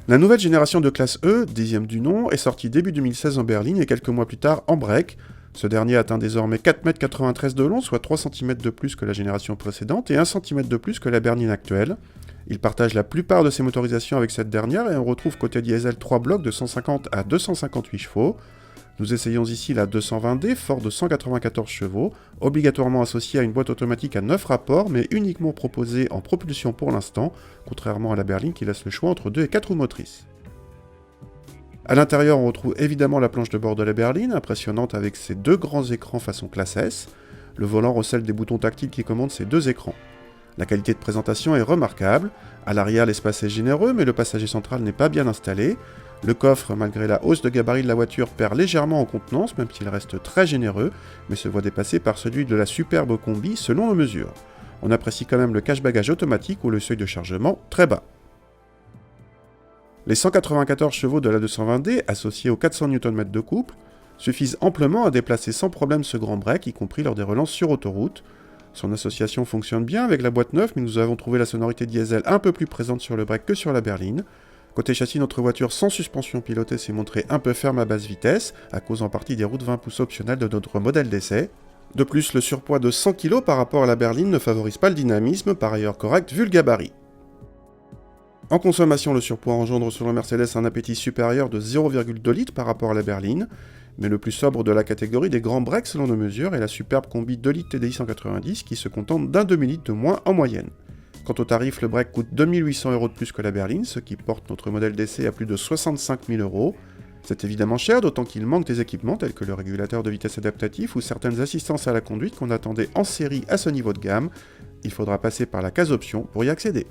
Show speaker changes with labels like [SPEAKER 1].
[SPEAKER 1] La nouvelle génération de classe E, 10e du nom, est sortie début 2016 en berline et quelques mois plus tard en break. Ce dernier atteint désormais 4,93 m de long, soit 3 cm de plus que la génération précédente et 1 cm de plus que la berline actuelle. Il partage la plupart de ses motorisations avec cette dernière et on retrouve côté diesel 3 blocs de 150 à 258 chevaux. Nous essayons ici la 220D, fort de 194 chevaux, obligatoirement associée à une boîte automatique à 9 rapports, mais uniquement proposée en propulsion pour l'instant, contrairement à la berline qui laisse le choix entre 2 et 4 roues motrices. A l'intérieur, on retrouve évidemment la planche de bord de la berline, impressionnante avec ses deux grands écrans façon classe S. Le volant recèle des boutons tactiles qui commandent ces deux écrans. La qualité de présentation est remarquable. À l'arrière, l'espace est généreux, mais le passager central n'est pas bien installé. Le coffre, malgré la hausse de gabarit de la voiture, perd légèrement en contenance, même s'il reste très généreux, mais se voit dépassé par celui de la superbe combi selon nos mesures. On apprécie quand même le cache-bagages automatique ou le seuil de chargement très bas. Les 194 chevaux de la 220D, associés aux 400 Nm de couple, suffisent amplement à déplacer sans problème ce grand break, y compris lors des relances sur autoroute. Son association fonctionne bien avec la boîte neuve, mais nous avons trouvé la sonorité diesel un peu plus présente sur le break que sur la berline. Côté châssis, notre voiture sans suspension pilotée s'est montrée un peu ferme à basse vitesse, à cause en partie des roues de 20 pouces optionnelles de notre modèle d'essai. De plus, le surpoids de 100 kg par rapport à la berline ne favorise pas le dynamisme, par ailleurs correct vu le gabarit. En consommation, le surpoids engendre sur le Mercedes un appétit supérieur de 0,2 litres par rapport à la berline, mais le plus sobre de la catégorie des grands breaks selon nos mesures est la superbe combi 2 litres TDI 190 qui se contente d'un demi-litre de moins en moyenne. Quant au tarif, le break coûte 2800 € de plus que la berline, ce qui porte notre modèle d'essai à plus de 65 000 €. C'est évidemment cher, d'autant qu'il manque des équipements tels que le régulateur de vitesse adaptatif ou certaines assistances à la conduite qu'on attendait en série à ce niveau de gamme. Il faudra passer par la case option pour y accéder.